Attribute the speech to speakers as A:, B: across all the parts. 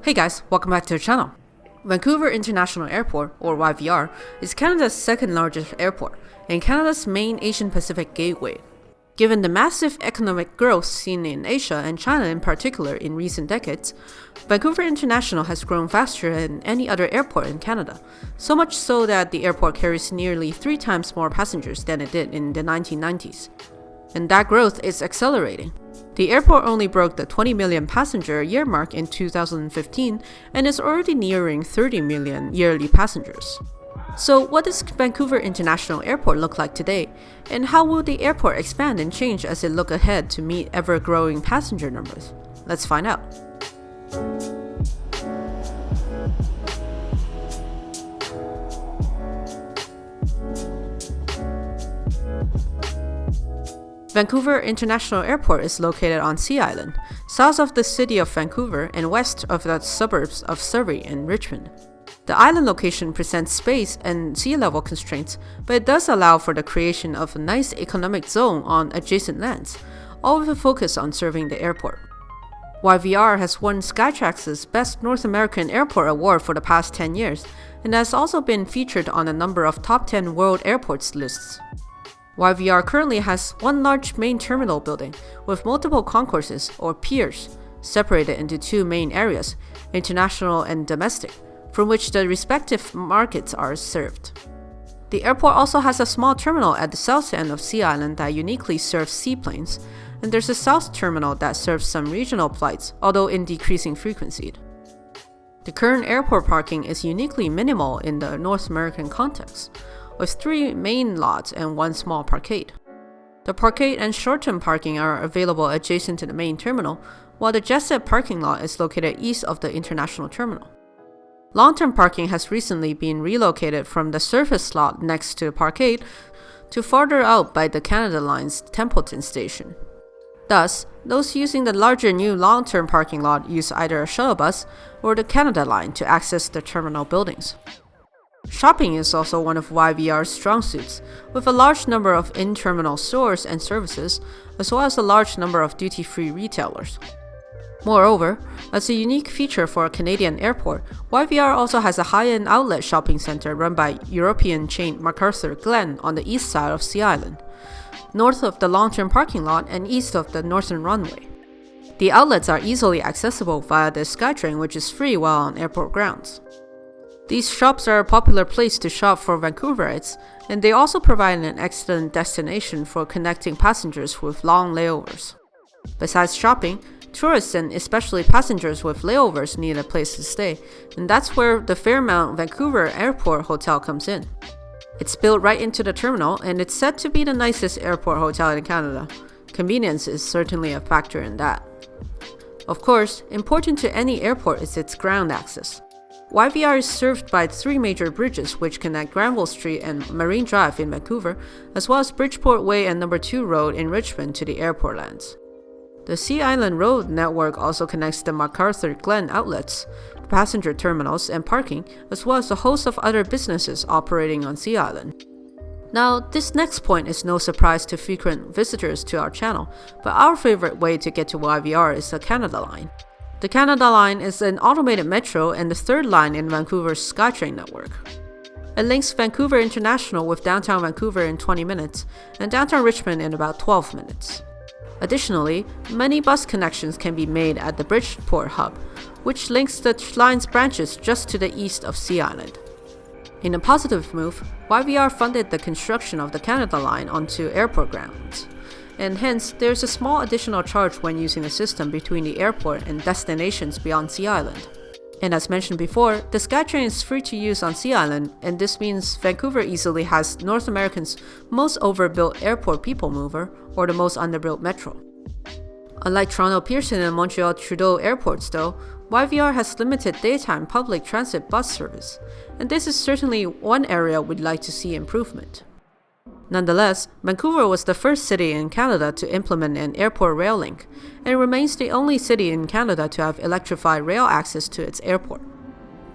A: Hey guys, welcome back to the channel. Vancouver International Airport, or YVR, is Canada's second largest airport and Canada's main Asian Pacific gateway. Given the massive economic growth seen in Asia and China in particular in recent decades, Vancouver International has grown faster than any other airport in Canada, so much so that the airport carries nearly 3 times more passengers than it did in the 1990s. And that growth is accelerating. The airport only broke the 20 million passenger a year mark in 2015 and is already nearing 30 million yearly passengers. So what does Vancouver International Airport look like today? And how will the airport expand and change as it look ahead to meet ever-growing passenger numbers? Let's find out. Vancouver International Airport is located on Sea Island, south of the city of Vancouver and west of the suburbs of Surrey and Richmond. The island location presents space and sea level constraints, but it does allow for the creation of a nice economic zone on adjacent lands, all with a focus on serving the airport. YVR has won Skytrax's Best North American Airport Award for the past 10 years, and has also been featured on a number of top 10 world airports lists. YVR currently has one large main terminal building with multiple concourses or piers separated into 2 main areas, international and domestic, from which the respective markets are served. The airport also has a small terminal at the south end of Sea Island that uniquely serves seaplanes, and there's a south terminal that serves some regional flights, although in decreasing frequency. The current airport parking is uniquely minimal in the North American context, with 3 main lots and 1 small parkade. The parkade and short-term parking are available adjacent to the main terminal, while the jet set parking lot is located east of the international terminal. Long-term parking has recently been relocated from the surface lot next to the parkade to farther out by the Canada Line's Templeton station. Thus, those using the larger new long-term parking lot use either a shuttle bus or the Canada Line to access the terminal buildings. Shopping is also one of YVR's strong suits, with a large number of in-terminal stores and services, as well as a large number of duty-free retailers. Moreover, as a unique feature for a Canadian airport, YVR also has a high-end outlet shopping center run by European chain MacArthur Glen on the east side of Sea Island, north of the long-term parking lot and east of the northern runway. The outlets are easily accessible via the SkyTrain, which is free while on airport grounds. These shops are a popular place to shop for Vancouverites, and they also provide an excellent destination for connecting passengers with long layovers. Besides shopping, tourists and especially passengers with layovers need a place to stay, and that's where the Fairmount Vancouver Airport Hotel comes in. It's built right into the terminal, and it's said to be the nicest airport hotel in Canada. Convenience is certainly a factor in that. Of course, important to any airport is its ground access. YVR is served by 3 major bridges which connect Granville Street and Marine Drive in Vancouver, as well as Bridgeport Way and No. 2 Road in Richmond to the airport lands. The Sea Island Road network also connects the MacArthur Glen outlets, passenger terminals, and parking, as well as a host of other businesses operating on Sea Island. Now, this next point is no surprise to frequent visitors to our channel, but our favorite way to get to YVR is the Canada Line. The Canada Line is an automated metro and the 3rd line in Vancouver's SkyTrain network. It links Vancouver International with downtown Vancouver in 20 minutes and downtown Richmond in about 12 minutes. Additionally, many bus connections can be made at the Bridgeport hub, which links the line's branches just to the east of Sea Island. In a positive move, YVR funded the construction of the Canada Line onto airport grounds, and hence there's a small additional charge when using the system between the airport and destinations beyond Sea Island. And as mentioned before, the SkyTrain is free to use on Sea Island, and this means Vancouver easily has North America's most overbuilt airport people mover, or the most underbuilt metro. Unlike Toronto Pearson and Montreal Trudeau airports though, YVR has limited daytime public transit bus service, and this is certainly one area we'd like to see improvement. Nonetheless, Vancouver was the first city in Canada to implement an airport rail link, and remains the only city in Canada to have electrified rail access to its airport.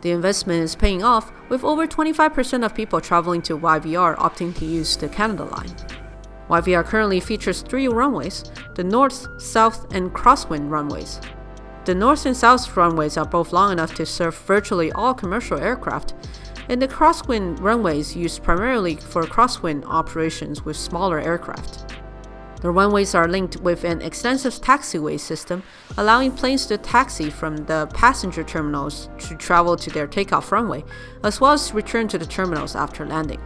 A: The investment is paying off, with over 25% of people traveling to YVR opting to use the Canada Line. YVR currently features 3 runways, the North, South, and Crosswind runways. The north and south runways are both long enough to serve virtually all commercial aircraft, and the crosswind runways used primarily for crosswind operations with smaller aircraft. The runways are linked with an extensive taxiway system, allowing planes to taxi from the passenger terminals to travel to their takeoff runway, as well as return to the terminals after landing.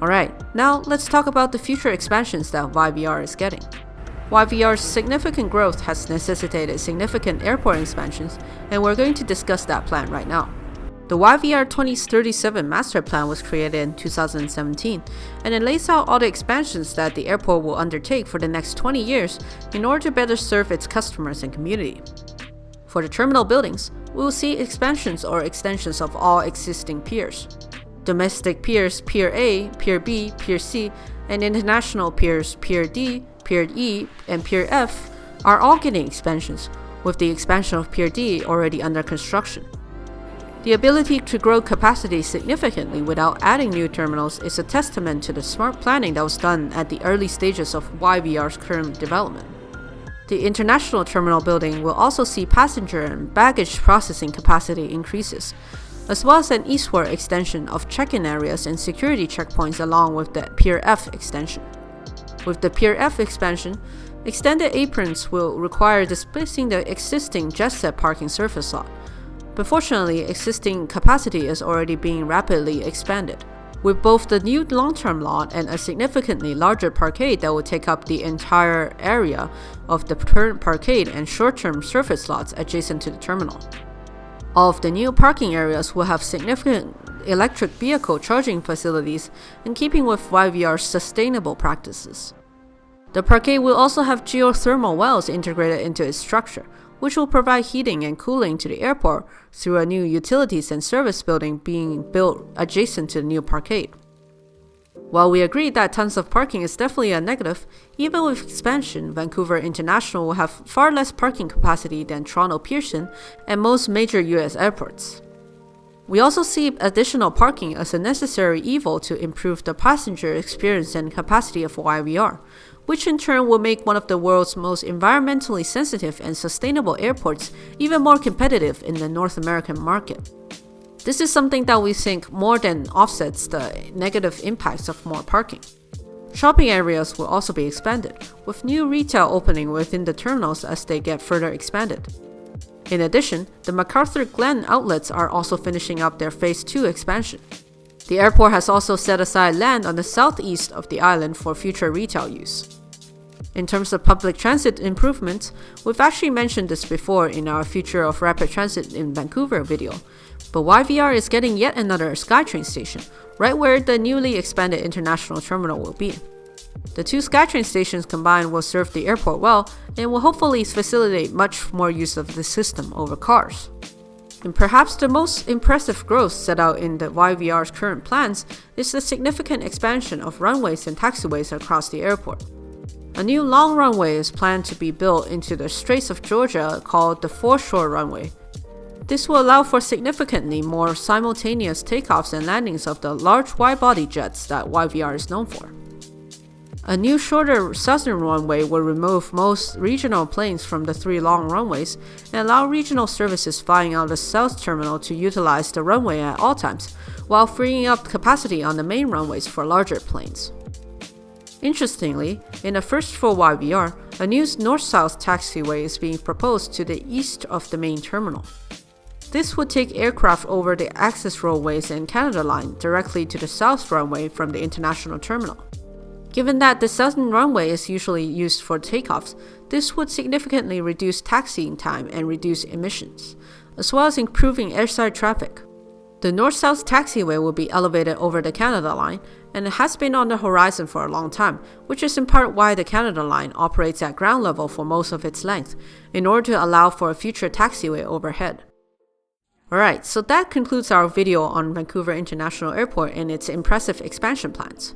A: Alright, now let's talk about the future expansions that YVR is getting. YVR's significant growth has necessitated significant airport expansions, and we're going to discuss that plan right now. The YVR 2037 Master Plan was created in 2017, and it lays out all the expansions that the airport will undertake for the next 20 years in order to better serve its customers and community. For the terminal buildings, we will see expansions or extensions of all existing piers. Domestic piers Pier A, Pier B, Pier C, and international piers Pier D, Pier E, and Pier F are all getting expansions, with the expansion of Pier D already under construction. The ability to grow capacity significantly without adding new terminals is a testament to the smart planning that was done at the early stages of YVR's current development. The international terminal building will also see passenger and baggage processing capacity increases, as well as an eastward extension of check-in areas and security checkpoints along with the Pier F extension. With the Pier F expansion, extended aprons will require displacing the existing jet set parking surface lot. But fortunately, existing capacity is already being rapidly expanded, with both the new long-term lot and a significantly larger parkade that will take up the entire area of the current parkade and short-term surface lots adjacent to the terminal. All of the new parking areas will have significant electric vehicle charging facilities in keeping with YVR's sustainable practices. The parkade will also have geothermal wells integrated into its structure, which will provide heating and cooling to the airport through a new utilities and service building being built adjacent to the new parkade. While we agree that tons of parking is definitely a negative, even with expansion, Vancouver International will have far less parking capacity than Toronto Pearson and most major US airports. We also see additional parking as a necessary evil to improve the passenger experience and capacity of YVR, which in turn will make one of the world's most environmentally sensitive and sustainable airports even more competitive in the North American market. This is something that we think more than offsets the negative impacts of more parking. Shopping areas will also be expanded, with new retail opening within the terminals as they get further expanded. In addition, the MacArthur Glen outlets are also finishing up their Phase 2 expansion. The airport has also set aside land on the southeast of the island for future retail use. In terms of public transit improvements, we've actually mentioned this before in our Future of Rapid Transit in Vancouver video, but YVR is getting yet another SkyTrain station, right where the newly expanded international terminal will be. The two SkyTrain stations combined will serve the airport well and will hopefully facilitate much more use of the system over cars. And perhaps the most impressive growth set out in the YVR's current plans is the significant expansion of runways and taxiways across the airport. A new long runway is planned to be built into the Straits of Georgia called the Foreshore Runway. This will allow for significantly more simultaneous takeoffs and landings of the large wide-body jets that YVR is known for. A new shorter southern runway will remove most regional planes from the three long runways and allow regional services flying out of the south terminal to utilize the runway at all times, while freeing up capacity on the main runways for larger planes. Interestingly, in a first for YVR, a new north-south taxiway is being proposed to the east of the main terminal. This would take aircraft over the access roadways and Canada Line directly to the south runway from the international terminal. Given that the southern runway is usually used for takeoffs, this would significantly reduce taxiing time and reduce emissions, as well as improving airside traffic. The north-south taxiway will be elevated over the Canada Line, and it has been on the horizon for a long time, which is in part why the Canada Line operates at ground level for most of its length, in order to allow for a future taxiway overhead. Alright, so that concludes our video on Vancouver International Airport and its impressive expansion plans.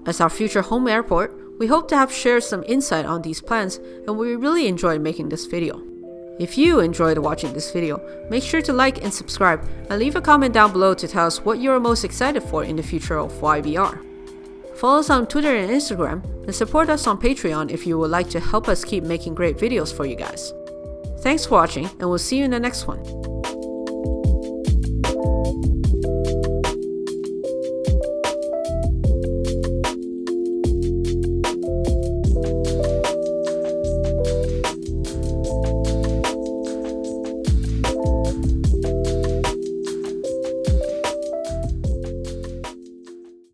A: As our future home airport, we hope to have shared some insight on these plans, and we really enjoyed making this video. If you enjoyed watching this video, make sure to like and subscribe, and leave a comment down below to tell us what you're most excited for in the future of YVR. Follow us on Twitter and Instagram, and support us on Patreon if you would like to help us keep making great videos for you guys. Thanks for watching, and we'll see you in the next one.